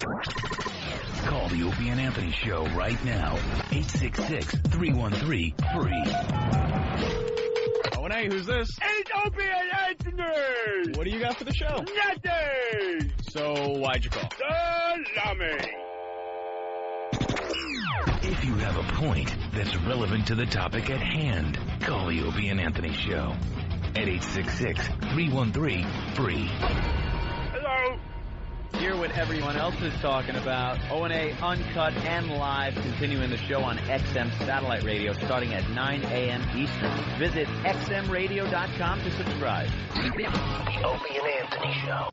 Call the Opie and Anthony Show right now. 866-313-FREE. Oh, and hey, who's this? It's Opie and Anthony! What do you got for the show? Nothing! So, why'd you call? Salami! If you have a point that's relevant to the topic at hand, call the Opie and Anthony Show at 866-313-FREE. Hello? Hear what everyone else is talking about. O&A Uncut and Live, continuing the show on XM Satellite Radio starting at 9 a.m. Eastern. Visit xmradio.com to subscribe. The Opie and Anthony Show.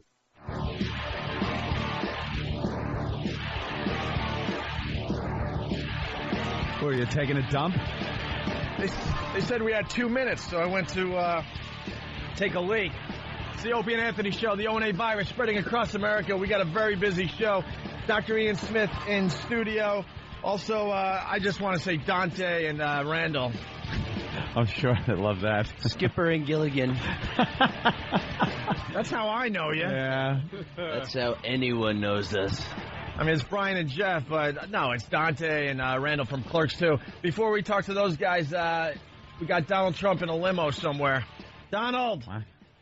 Were you taking a dump? They said we had 2 minutes, so I went to take a leak. It's the Opie and Anthony Show, the O&A virus spreading across America. We got a very busy show. Dr. Ian Smith in studio. Also, I just want to say Dante and Randall. I'm sure they love that. Skipper and Gilligan. That's how I know you. Yeah. That's how anyone knows us. I mean, it's Brian and Jeff, but no, it's Dante and Randall from Clerks 2. Before we talk to those guys, we got Donald Trump in a limo somewhere. Donald!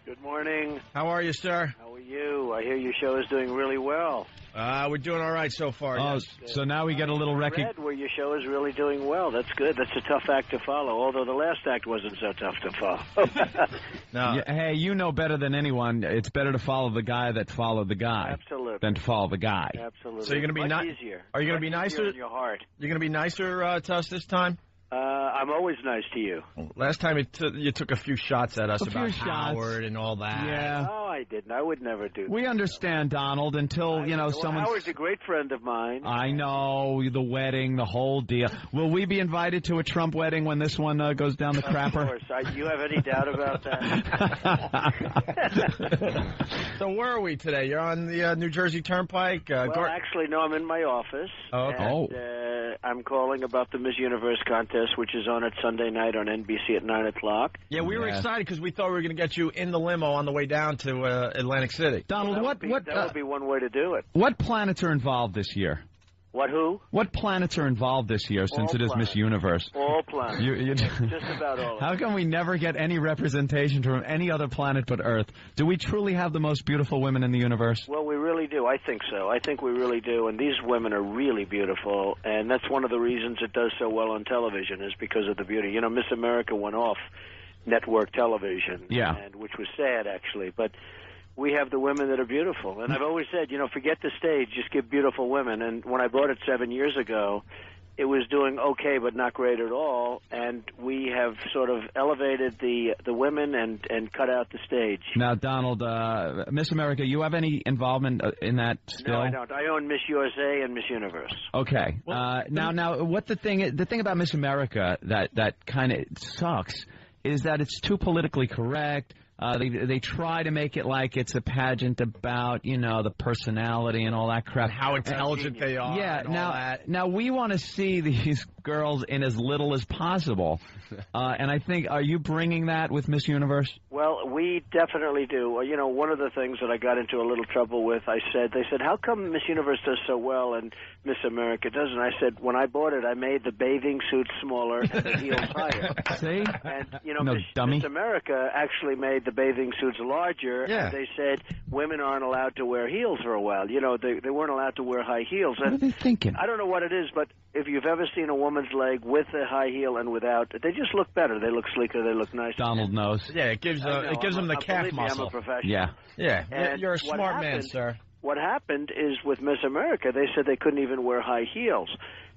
Good morning. How are you, sir? How are you? I hear your show is doing really well. We're doing all right so far. Oh, yes. so now we get a little recognition. I read where your show is really doing well. That's good. That's a tough act to follow, although the last act wasn't so tough to follow. No. Yeah, hey, you know better than anyone. It's better to follow the guy that followed the guy. Absolutely. Than to follow the guy. Absolutely. So you're going to be much easier. Are you going to be Much easier nicer? in your heart. You're going to be nicer to us this time? I'm always nice to you. Last time you took a few shots at us A few about shots. Howard and all that. Yeah. No, I didn't. I would never do that. We understand, Donald, until, Well, someone's... Howard's a great friend of mine. I know, the wedding, the whole deal. Will we be invited to a Trump wedding when this one goes down the crapper? Of course. You have any doubt about that? So where are we today? You're on the New Jersey Turnpike? Well, actually, no, I'm in my office. Oh, okay. And, I'm calling about the Miss Universe contest, which is on at Sunday night on NBC at 9 o'clock. Yeah, we were excited because we thought we were going to get you in the limo on the way down to Atlantic City. Donald, That would be one way to do it. what planets are involved this year? What, who? What planets are involved this year since All it is planets. Miss Universe? All planets. Just about all of How them. come we never get any representation from any other planet but Earth? Do we truly have the most beautiful women in the universe? Well, we really do. I think so. I think we really do. And these women are really beautiful. And that's one of the reasons it does so well on television is because of the beauty. You know, Miss America went off network television. Yeah. Which was sad, actually. But we have the women that are beautiful. And I've always said, forget the stage, just give beautiful women. And when I bought it 7 years ago, it was doing okay but not great at all. And we have sort of elevated the women and cut out the stage. Now, Donald, Miss America, you have any involvement in that still? No, I don't. I own Miss USA and Miss Universe. Okay. Now, what the thing about Miss America that kind of sucks is that it's too politically correct. They try to make it like it's a pageant about, the personality and all that crap. How intelligent they are. Yeah, and all that. now we want to see these girls in as little as possible. And I think, are you bringing that with Miss Universe? Well, we definitely do. One of the things that I got into a little trouble with, they said, how come Miss Universe does so well and Miss America doesn't? I said, when I bought it, I made the bathing suit smaller and the heels higher. See? And, No, dummy. Miss America actually made the bathing suits larger. Yeah. And they said women aren't allowed to wear heels for a while. They weren't allowed to wear high heels. What are they thinking? I don't know what it is, but if you've ever seen a woman's leg with a high heel and without, they just look better. They look sleeker. They look nicer. Donald knows. Yeah, it gives them the calf believe me, muscle. I'm a professional. Yeah. Yeah, And you're a what smart man, happened- sir. What happened is with Miss America, they said they couldn't even wear high heels.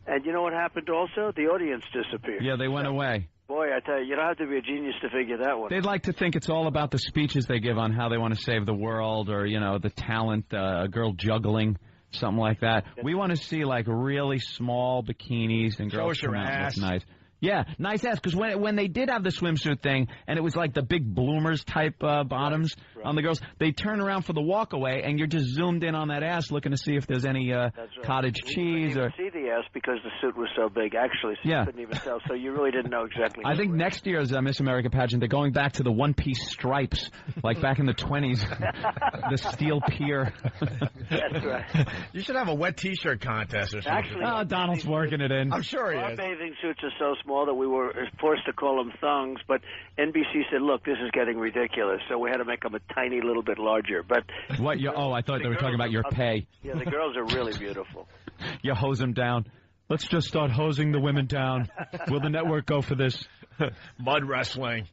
And you know what happened also? The audience disappeared. Yeah, they went away. Boy, I tell you, you don't have to be a genius to figure that one. They'd like to think it's all about the speeches they give on how they want to save the world or, the talent, a girl juggling, something like that. We want to see, really small bikinis and girls us your come out and look ass. nice. Yeah, nice ass, because when they did have the swimsuit thing, and it was like the big bloomers type bottoms on the girls, they turn around for the walk away, and you're just zoomed in on that ass looking to see if there's any cottage cheese. You or couldn't even see the she asked because the suit was so big, actually, so you couldn't even tell. So you really didn't know exactly. I think next year's Miss America pageant, they're going back to the one-piece stripes, like back in the 20s, the steel pier. That's right. You should have a wet T-shirt contest or something. Actually, Donald's working it in. I'm sure he our is. bathing suits are so small that we were forced to call them thongs, but NBC said, look, this is getting ridiculous, so we had to make them a tiny little bit larger. But what? I thought they were talking about your pay. Yeah, the girls are really beautiful. You hose them down. Let's just start hosing the women down. Will the network go for this? Mud wrestling.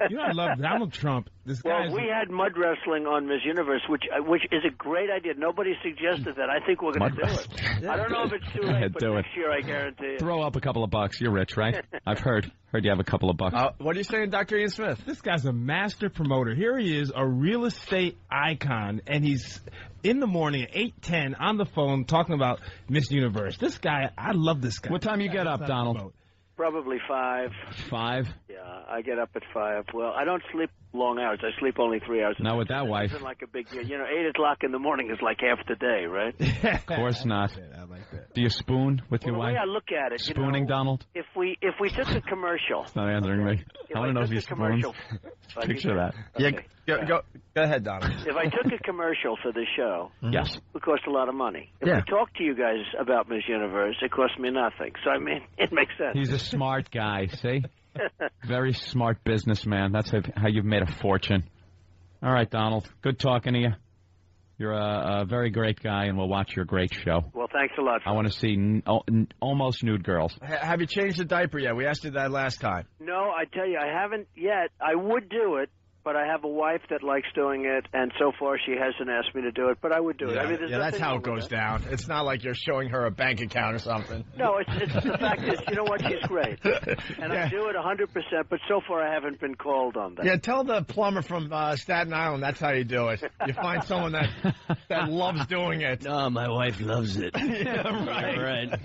You know, I love Donald Trump. This guy. Well, we had mud wrestling on Miss Universe, which is a great idea. Nobody suggested that. I think we're going to do it. I don't know if it's too late, but next year I guarantee it. Throw up a couple of bucks. You're rich, right? I've heard you have a couple of bucks. What are you saying, Dr. Ian Smith? This guy's a master promoter. Here he is, a real estate icon, and he's in the morning at 8:10 on the phone talking about Miss Universe. This guy, I love this guy. What time you get up, Donald? Probably 5. 5? Yeah, I get up at 5. Well, I don't sleep long hours. I sleep only 3 hours. Not with that wife. It isn't like a big deal. 8 o'clock in the morning is like half the day, right? Of course not. I like that. Do you spoon with your wife? The way I look at it, Spooning, Donald? If we took a commercial. It's not answering me. I want to know if you spoon. Picture that. Okay. Yeah, go ahead, Donald. If I took a commercial for the show, yes, it would cost a lot of money. If I talk to you guys about Miss Universe, it costs me nothing. So, I mean, it makes sense. He's a smart guy, see? Very smart businessman. That's how you've made a fortune. All right, Donald. Good talking to you. You're a very great guy, and we'll watch your great show. Well, thanks a lot. I want to see almost nude girls. Have you changed the diaper yet? We asked you that last time. No, I tell you, I haven't yet. I would do it, but I have a wife that likes doing it, and so far she hasn't asked me to do it, but I would do it. I mean, that's how it goes down. It's not like you're showing her a bank account or something. No, it's the fact is, you know what, she's great. And I do it 100%, but so far I haven't been called on that. Yeah, tell the plumber from Staten Island that's how you do it. You find someone that loves doing it. No, my wife loves it. Yeah, right.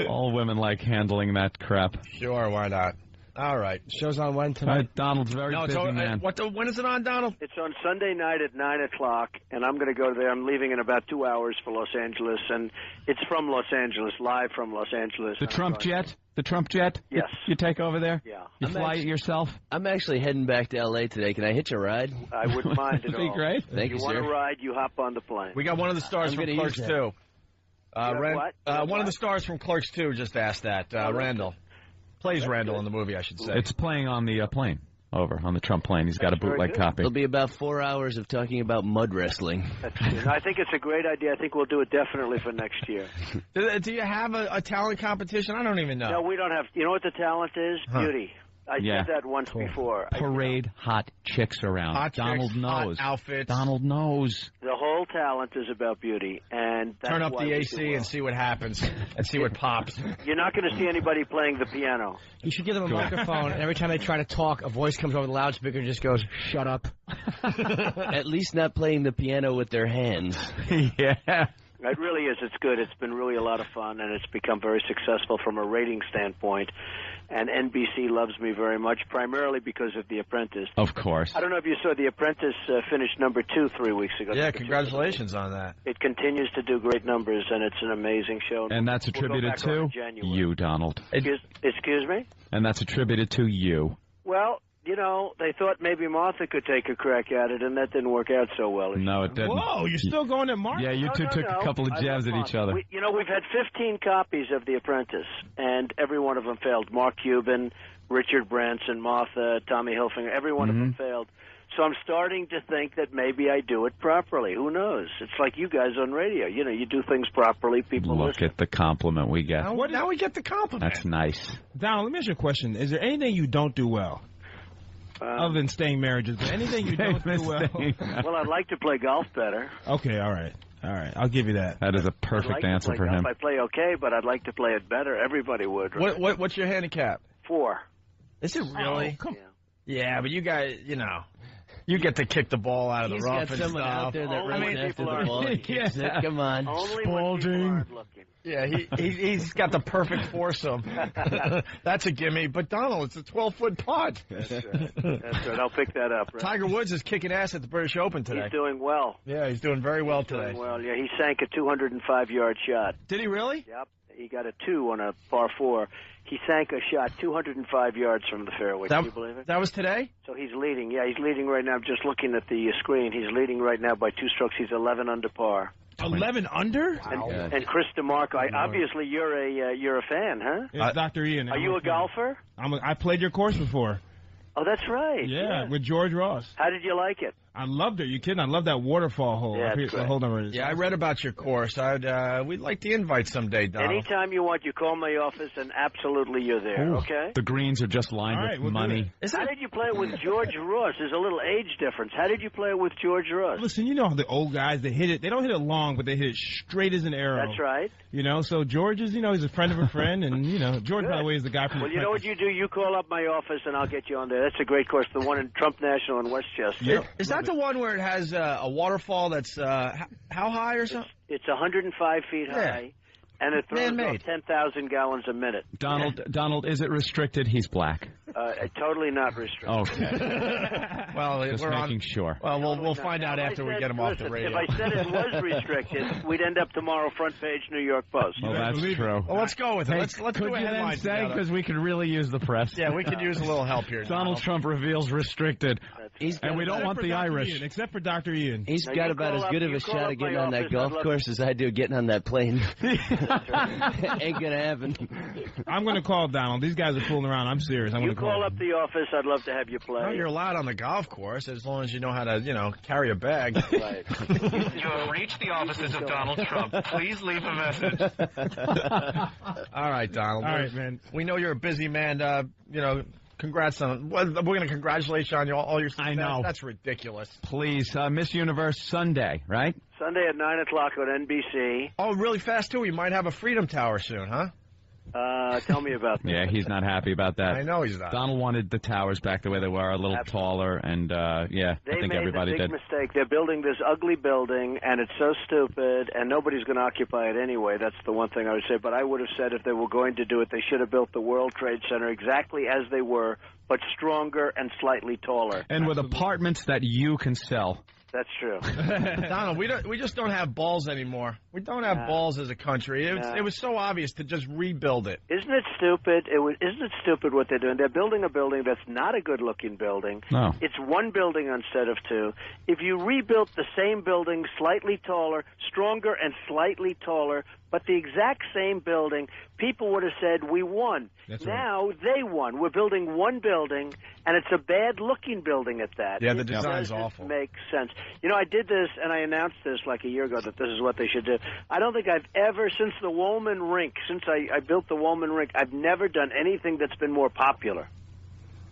All women like handling that crap. Sure, why not? All right. Show's on when tonight? Donald's very busy, man. When is it on, Donald? It's on Sunday night at 9 o'clock, and I'm going to go there. I'm leaving in about 2 hours for Los Angeles, and it's from Los Angeles, live from Los Angeles. The Trump jet? The Trump jet? Yes. You take over there? Yeah. You fly it yourself? I'm actually heading back to L.A. today. Can I hitch a ride? I wouldn't mind at all. That'd be great. Thank you, want sir. to ride, you hop on the plane. We got one of the stars from Clerks 2. One of the stars from Clerks 2 just asked that. Randall. Plays Randall in the movie, I should say. It's playing on the plane. Over on the Trump plane. He's got a bootleg copy. It'll be about 4 hours of talking about mud wrestling. I think it's a great idea. I think we'll do it definitely for next year. Do you have a talent competition? I don't even know. No, we don't have. You know what the talent is? Beauty. I said that once before. Parade hot chicks around. Hot Donald chicks, knows. Hot outfits. Donald knows. The whole talent is about beauty, and that's turn up why the AC and see what happens, and see what pops. You're not going to see anybody playing the piano. You should give them a microphone, and every time they try to talk, a voice comes over the loudspeaker and just goes, "Shut up." At least not playing the piano with their hands. Yeah. It really is. It's good. It's been really a lot of fun, and it's become very successful from a rating standpoint. And NBC loves me very much, primarily because of The Apprentice. Of course. I don't know if you saw The Apprentice finished number 2 3 weeks ago. Yeah, congratulations on that. It continues to do great numbers, and it's an amazing show. And that's attributed to you, Donald. Excuse me? And that's attributed to you. Well, you know, they thought maybe Martha could take a crack at it, and that didn't work out so well. No, it didn't. Whoa, you're still going at Martha? Yeah, you two took a couple of jabs at each other. We've had 15 copies of The Apprentice, and every one of them failed. Mark Cuban, Richard Branson, Martha, Tommy Hilfiger, every one of them failed. So I'm starting to think that maybe I do it properly. Who knows? It's like you guys on radio. You know, you do things properly, people listen. Look at the compliment we get. Now we get the compliment. That's nice. Donald, let me ask you a question. Is there anything you don't do well? Other than staying marriages, but anything you don't do well? Well, I'd like to play golf better. Okay, all right. I'll give you that. That is a perfect answer for him. I play okay, but I'd like to play it better. Everybody would. Right? What's your handicap? 4. Is it really? Come Yeah, but you guys, you know. You get to kick the ball out of the He's rough got and someone stuff. out there that Only runs after people the are- ball and kicks it. Come on. Only when people aren't looking. Yeah, he's got the perfect foursome. That's a gimme. But Donald, it's a 12-foot putt. That's right. I'll pick that up. Right? Tiger Woods is kicking ass at the British Open today. He's doing well. Yeah, he's doing very well today. Doing well. Yeah, he sank a 205-yard shot. Did he really? Yep. He got a 2 on a par 4. He sank a shot 205 yards from the fairway. Can you believe it? That was today? So he's leading. Yeah, he's leading right now. I'm just looking at the screen. He's leading right now by 2 strokes. He's 11 under par. 11 under? And Chris DeMarco, obviously you're a fan, huh? It's Dr. Ian. Are you a golfer? I played your course before. Oh, that's right. Yeah, with George Ross. How did you like it? I loved it. You kidding? I love that waterfall hole. Yeah, The whole number is. Yeah, I read about your course. We'd like to invite someday, Donald. Anytime you want, you call my office, and absolutely you're there, okay? The greens are just lined All right, with we'll do money. How did you play it with George Ross? There's a little age difference. How did you play it with George Ross? Listen, you know how the old guys, they hit it. They don't hit it long, but they hit it straight as an arrow. That's right. You know, so George is, he's a friend of a friend, and, George, by the way, is the guy from Well, the you know what you do? You call up my office, and I'll get you on there. That's a great course, the one in Trump National in Westchester. Yep. Is that the one where it has a waterfall that's how high or something? It's 105 feet high, and it throws Man-made. off 10,000 gallons a minute. Donald, is it restricted? He's black. Totally not restricted. Okay. Well, Just we're making on. sure. Well, we'll find out after we get him off the radio. If I said it was restricted, we'd end up tomorrow front page New York Post. Well, that's true. Well, let's go with it. Let's could do a you then headline say, together. because we could really use the press. Yeah, we could use a little help here. Donald Trump reveals restricted. And we don't want the Irish. Except for Dr. Ian. He's Now, got you about call as up- good of you a call shot up of getting my on that office, golf I'd love course as I do getting on that plane. Ain't gonna happen. I'm going to call Donald. These guys are fooling around. I'm serious. I'm You going to call call him. up the office. I'd love to have you play. Well, you're allowed on the golf course as long as you know how to, carry a bag. Right. You have reached the offices of Donald Trump. Please leave a message. All right, Donald. All right, man. We know you're a busy man. Congrats on. We're going to congratulate you on all your success. I know. That's ridiculous. Please, Miss Universe Sunday, right? Sunday at 9 o'clock on NBC. Oh, really fast too. We might have a Freedom Tower soon, huh? Tell me about that. Yeah, he's not happy about that. I know he's not. Donald wanted the towers back the way they were, a little taller, and I They think made everybody a big did. mistake. They're building this ugly building, and it's so stupid, and nobody's going to occupy it anyway. That's the one thing I would say. But I would have said if they were going to do it, they should have built the World Trade Center exactly as they were, but stronger and slightly taller. And with apartments that you can sell. That's true. Donald, we just don't have balls anymore. We don't have balls as a country. It was so obvious to just rebuild it. Isn't it stupid? Isn't it stupid what they're doing? They're building a building that's not a good-looking building. No. It's one building instead of two. If you rebuilt the same building, slightly taller, stronger and slightly taller, but the exact same building, people would have said, we won. That's right. Now they won. We're building one building, and it's a bad-looking building at that. Yeah, the It design's doesn't awful. make sense. I did this, and I announced this like a year ago that this is what they should do. I don't think I've ever, since the Woolman Rink, since I built the Woolman Rink, I've never done anything that's been more popular.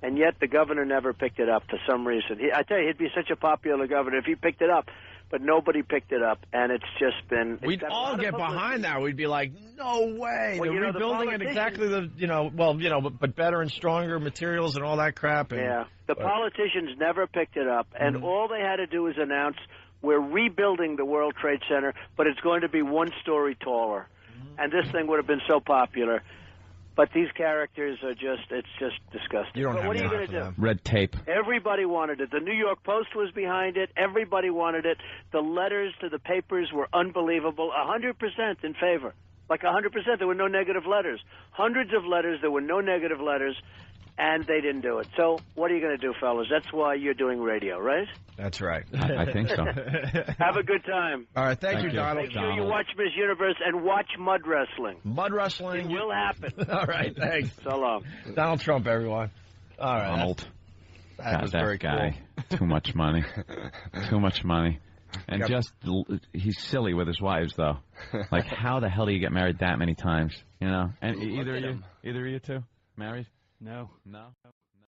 And yet the governor never picked it up for some reason. I tell you, he'd be such a popular governor if he picked it up. But nobody picked it up, and it's just been... We'd all get behind that. We'd be like, no way. Well, They're rebuilding it exactly but better and stronger materials and all that crap. And, Yeah. The politicians never picked it up, and all they had to do was announce, we're rebuilding the World Trade Center, but it's going to be one story taller. And this thing would have been so popular. But these characters are it's just disgusting. You don't but have what are you time going for to do? them. Red tape. Everybody wanted it. The New York Post was behind it. Everybody wanted it. The letters to the papers were unbelievable. 100% in favor. Like 100%. There were no negative letters. Hundreds of letters. There were no negative letters. And they didn't do it. So what are you going to do, fellas? That's why you're doing radio, right? That's right. I think so. Have a good time. All right, thank you, you. Donald. Make sure you watch Miss Universe and watch mud wrestling. Mud wrestling. It will happen. All right, thanks. So long. Donald Trump, everyone. All right. Donald. That was God, very that guy. cool. Too much money. Too much money. And he's silly with his wives, though. Like, how the hell do you get married that many times? And either of you two married? No.